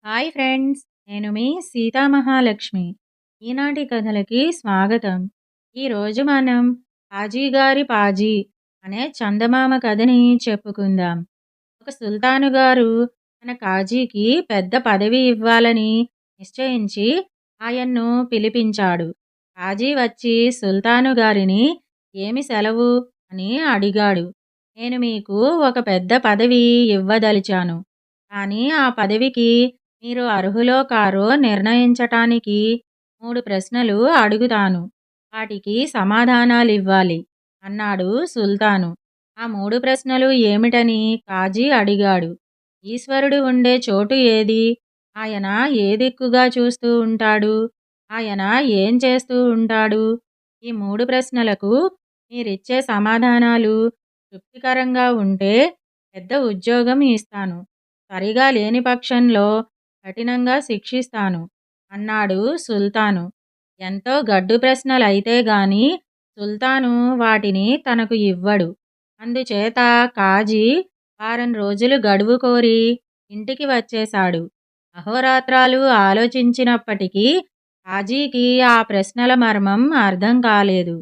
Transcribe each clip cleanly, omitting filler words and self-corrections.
Hi friends, నేను మీ సీతామహాలక్ష్మి. ఈనాటి కథలకి స్వాగతం. ఈరోజు మనం పాజీగారి పాజీ అనే చందమామ కథని చెప్పుకుందాం. ఒక సుల్తాను గారు తన కాజీకి పెద్ద పదవి ఇవ్వాలని నిశ్చయించి ఆయన్ను పిలిపించాడు. కాజీ వచ్చి సుల్తాను గారిని ఏమి సెలవు అని అడిగాడు. నేను మీకు ఒక పెద్ద పదవి ఇవ్వదలిచాను, కానీ ఆ పదవికి మీరు అర్హులో కారో నిర్ణయించటానికి 3 ప్రశ్నలు అడుగుతాను. వాటికి సమాధానాలివ్వాలి అన్నాడు సుల్తాను. ఆ 3 ప్రశ్నలు ఏమిటని కాజీ అడిగాడు. ఈశ్వరుడు ఉండే చోటు ఏది? ఆయన ఏ దిక్కుగా చూస్తూ ఉంటాడు? ఆయన ఏం చేస్తూ ఉంటాడు? ఈ 3 ప్రశ్నలకు మీరిచ్చే సమాధానాలు తృప్తికరంగా ఉంటే పెద్ద ఉద్యోగం ఇస్తాను. సరిగా లేని పక్షంలో కఠినంగా శిక్షిస్తాను అన్నాడు సుల్తాను. ఎంతో గడ్డు ప్రశ్నలైతే గాని సుల్తాను వాటిని తనకు ఇవ్వడు. అందుచేత కాజీ వారం రోజులు గడువు కోరి ఇంటికి వచ్చేశాడు. అహోరాత్రాలు ఆలోచించినప్పటికీ కాజీకి ఆ ప్రశ్నల మర్మం అర్థం కాలేదు.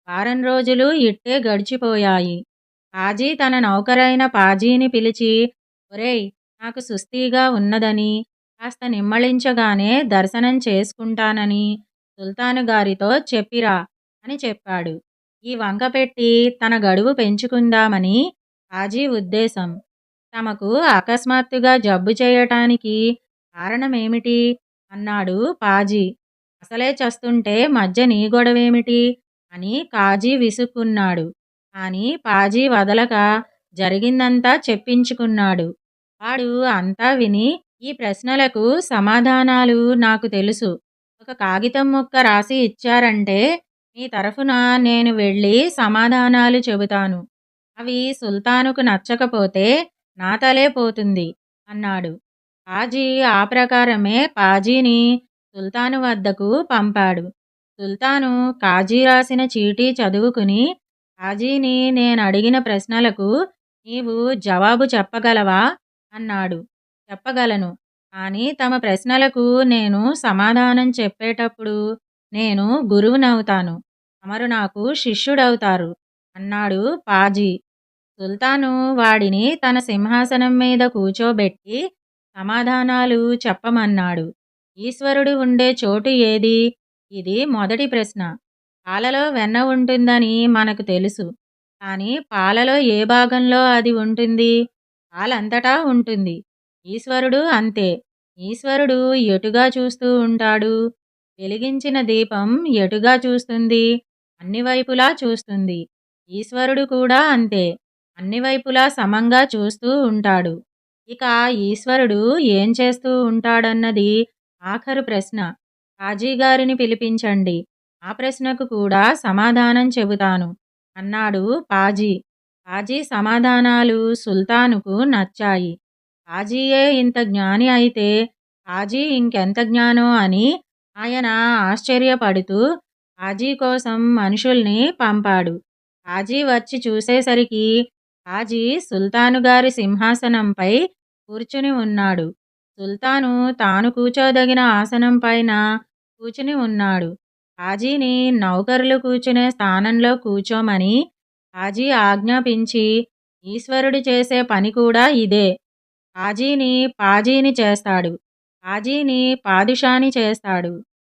వారం రోజులు ఇట్టే గడిచిపోయాయి. కాజీ తన నౌకరైన పాజీని పిలిచి, ఒరేయ్, నాకు సుస్తీగా ఉన్నదని, కాస్త నిమ్మళించగానే దర్శనం చేసుకుంటానని సుల్తాను గారితో చెప్పిరా అని చెప్పాడు. ఈ వంక పెట్టి తన గడువు పెంచుకుందామని కాజీ ఉద్దేశం. తమకు అకస్మాత్తుగా జబ్బు చేయటానికి కారణమేమిటి అన్నాడు పాజీ. అసలే చస్తుంటే మధ్య నీ గొడవేమిటి అని కాజీ విసుక్కున్నాడు. కానీ పాజీ వదలక జరిగిందంతా చెప్పించుకున్నాడు. వాడు అంతా విని, ఈ ప్రశ్నలకు సమాధానాలు నాకు తెలుసు. ఒక కాగితం ముక్క రాసి ఇచ్చారంటే మీ తరఫున నేను వెళ్ళి సమాధానాలు చెబుతాను. అవి సుల్తానుకు నచ్చకపోతే నా తలే పోతుంది అన్నాడు. కాజీ ఆ ప్రకారమే పాజీని సుల్తాను వద్దకు పంపాడు. సుల్తాను కాజీ రాసిన చీటీ చదువుకుని, కాజీని నేనడిగిన ప్రశ్నలకు నీవు జవాబు చెప్పగలవా అన్నాడు. చెప్పగలను, కానీ తమ ప్రశ్నలకు నేను సమాధానం చెప్పేటప్పుడు నేను గురువునవుతాను, తమరు నాకు శిష్యుడవుతారు అన్నాడు పాజీ. సుల్తాను వాడిని తన సింహాసనం మీద కూచోబెట్టి సమాధానాలు చెప్పమన్నాడు. ఈశ్వరుడు ఉండే చోటు ఏది? ఇది మొదటి ప్రశ్న. పాలలో వెన్న ఉంటుందని మనకు తెలుసు, కానీ పాలలో ఏ భాగంలో అది ఉంటుంది? పాలంతటా ఉంటుంది. ఈశ్వరుడు అంతే. ఈశ్వరుడు ఎటుగా చూస్తూ ఉంటాడు? వెలిగించిన దీపం ఎటుగా చూస్తుంది? అన్ని వైపులా చూస్తుంది. ఈశ్వరుడు కూడా అంతే, అన్ని వైపులా సమంగా చూస్తూ ఉంటాడు. ఇక ఈశ్వరుడు ఏం చేస్తూ ఉంటాడన్నది ఆఖరు ప్రశ్న. కాజీగారిని పిలిపించండి, ఆ ప్రశ్నకు కూడా సమాధానం చెబుతాను అన్నాడు పాజీ. పాజీ సమాధానాలు సుల్తానుకు నచ్చాయి. పాజీయే ఇంత జ్ఞాని అయితే పాజీ ఇంకెంత జ్ఞానో అని ఆయన ఆశ్చర్యపడుతూ పాజీ కోసం మనుషుల్ని పంపాడు. పాజీ వచ్చి చూసేసరికి పాజీ సుల్తాను గారి సింహాసనంపై కూర్చుని ఉన్నాడు. సుల్తాను తాను కూర్చోదగిన ఆసనం పైన కూర్చుని ఉన్నాడు. పాజీని నౌకరులు కూర్చునే స్థానంలో కూర్చోమని పాజీ ఆజ్ఞాపించి, ఈశ్వరుడు చేసే పని కూడా ఇదే. పాజీని చేస్తాడు, పాజీని పాదుషాని చేస్తాడు,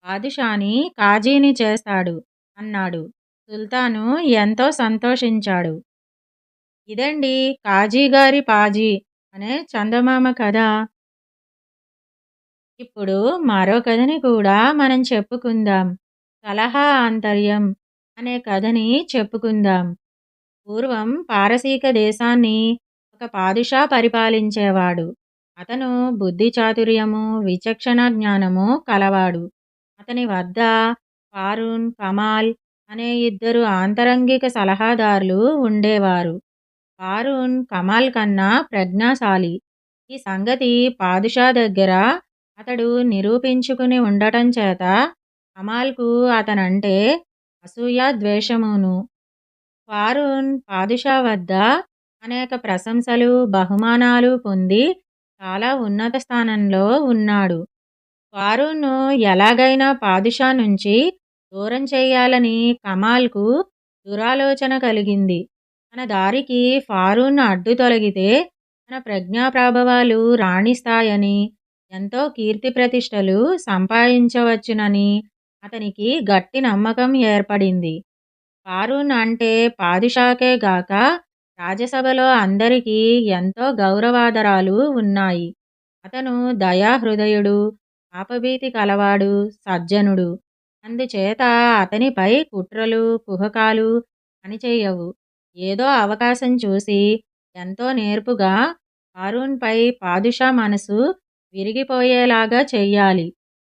పాదుషాని కాజీని చేస్తాడు అన్నాడు. సుల్తాను ఎంతో సంతోషించాడు. ఇదండి కాజీగారి పాజీ అనే చందమామ కథ. ఇప్పుడు మరో కథని కూడా మనం చెప్పుకుందాం. సలహా ఆంతర్యం అనే కథని చెప్పుకుందాం. పూర్వం పారసీక దేశాన్ని ఒక పాదుషా పరిపాలించేవాడు. అతను బుద్ధి చాతుర్యము, విచక్షణ జ్ఞానము కలవాడు. అతని వద్ద ఫారూన్, కమాల్ అనే 2 ఆంతరంగిక సలహాదారులు ఉండేవారు. ఫారూన్ కమాల్ కన్నా ప్రజ్ఞాశాలి. ఈ సంగతి పాదుషా దగ్గర అతడు నిరూపించుకుని ఉండటం చేత కమాల్కు అతనంటే అసూయ, ద్వేషమును. ఫారూన్ పాదుషా వద్ద అనేక ప్రశంసలు, బహుమానాలు పొంది చాలా ఉన్నత స్థానంలో ఉన్నాడు. ఫారూను ఎలాగైనా పాదుషా నుంచి దూరం చేయాలని కమాల్కు దురాలోచన కలిగింది. తన దారికి ఫారూన్ అడ్డు తొలగితే తన ప్రజ్ఞాప్రభావాలు రాణిస్తాయని, ఎంతో కీర్తి ప్రతిష్టలు సంపాదించవచ్చునని అతనికి గట్టి నమ్మకం ఏర్పడింది. ఫారూన్ అంటే పాదుషాకే గాక రాజసభలో అందరికీ ఎంతో గౌరవాదరాలు ఉన్నాయి. అతను దయాహృదయుడు, పాపభీతి కలవాడు, సజ్జనుడు. అందుచేత అతనిపై కుట్రలు, కుహకాలు పనిచేయవు. ఏదో అవకాశం చూసి ఎంతో నేర్పుగా హారూన్పై పాదుషా మనసు విరిగిపోయేలాగా చెయ్యాలి.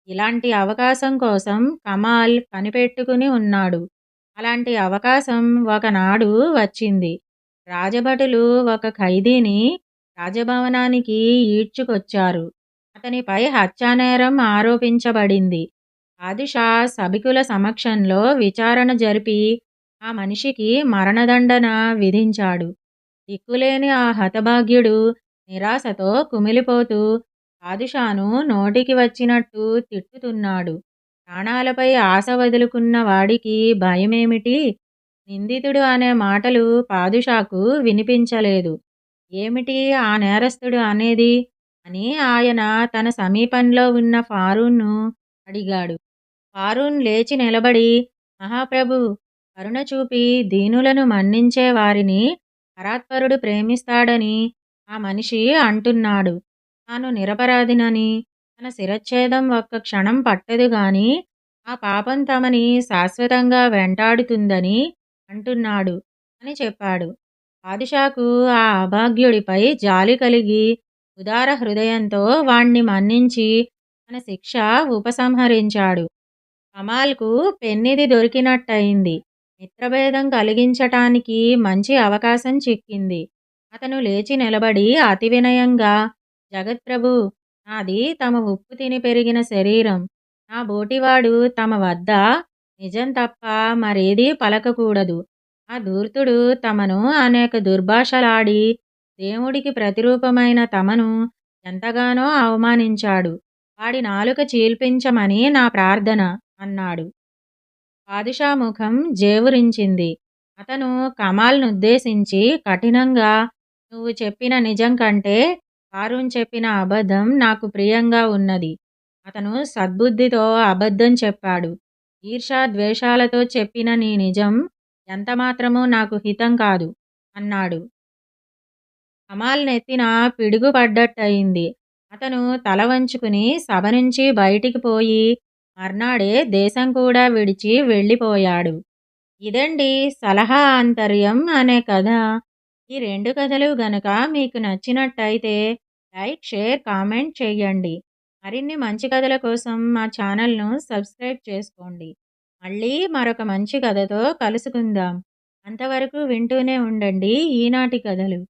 ఇలాంటి అవకాశం కోసం కమాల్ కనిపెట్టుకుని ఉన్నాడు. అలాంటి అవకాశం ఒకనాడు వచ్చింది. రాజభటులు ఒక ఖైదీని రాజభవనానికి ఈడ్చుకొచ్చారు. అతనిపై హత్యానేరం ఆరోపించబడింది. పాదుషా సభికుల సమక్షంలో విచారణ జరిపి ఆ మనిషికి మరణదండన విధించాడు. దిక్కులేని ఆ హతభాగ్యుడు నిరాశతో కుమిలిపోతూ పాదుషాను నోటికి వచ్చినట్టు తిట్టుతున్నాడు. ప్రాణాలపై ఆశ వదులుకున్న వాడికి భయమేమిటి? నిందితుడు అనే మాటలు పాదుషాకు వినిపించలేదు. ఏమిటి ఆ నేరస్తుడు అనేది అని ఆయన తన సమీపంలో ఉన్న ఫారూన్ను అడిగాడు. ఫారూన్ లేచి నిలబడి, మహాప్రభు, కరుణ చూపి దీనులను మన్నించే వారిని పరాత్పరుడు ప్రేమిస్తాడని ఆ మనిషి అంటున్నాడు. తాను నిరపరాధినని, తన శిరచ్ఛేదం ఒక్క క్షణం పట్టదు గాని ఆ పాపం తమని శాశ్వతంగా వెంటాడుతుందని అంటున్నాడు అని చెప్పాడు. పాదుషాకు ఆ అభాగ్యుడిపై జాలి కలిగి ఉదార హృదయంతో వాణ్ణి మన్నించి తన శిక్ష ఉపసంహరించాడు. కమాల్కు పెన్నిది దొరికినట్టయింది. మిత్రభేదం కలిగించటానికి మంచి అవకాశం చిక్కింది. అతను లేచి నిలబడి అతి వినయంగా, జగత్ప్రభు, నాది తమ ఉప్పు తిని పెరిగిన శరీరం. నా బోటివాడు తమ వద్ద నిజం తప్ప మరేదీ పలకకూడదు. ఆ ధూర్తుడు తమను అనేక దుర్భాషలాడి దేవుడికి ప్రతిరూపమైన తమను ఎంతగానో అవమానించాడు. వాడి నాలుక చీల్పించమని నా ప్రార్థన అన్నాడు. పాదుషా ముఖం జేవురించింది. అతను కమాల్నుద్దేశించి కఠినంగా, నువ్వు చెప్పిన నిజం కంటే ఫారూన్ చెప్పిన అబద్ధం నాకు ప్రియంగా ఉన్నది. అతను సద్బుద్ధితో అబద్ధం చెప్పాడు. ఈర్ష్యా ద్వేషాలతో చెప్పిన నీ నిజం ఎంతమాత్రమూ నాకు హితం కాదు అన్నాడు. కమాల్ నెత్తిన పిడుగు పడ్డట్టయింది. అతను తల వంచుకుని సభ నుంచి బయటికి పోయి మర్నాడే దేశం కూడా విడిచి వెళ్ళిపోయాడు. ఇదండి సలహా ఆంతర్యం అనే కథ. ఈ రెండు కథలు గనక మీకు నచ్చినట్టయితే లైక్, షేర్, కామెంట్ చేయండి. మరిన్ని మంచి కథల కోసం మా ఛానల్ను సబ్స్క్రైబ్ చేసుకోండి. మళ్ళీ మరొక మంచి కథతో కలుసుకుందాం. అంతవరకు వింటూనే ఉండండి ఈనాటి కథలు.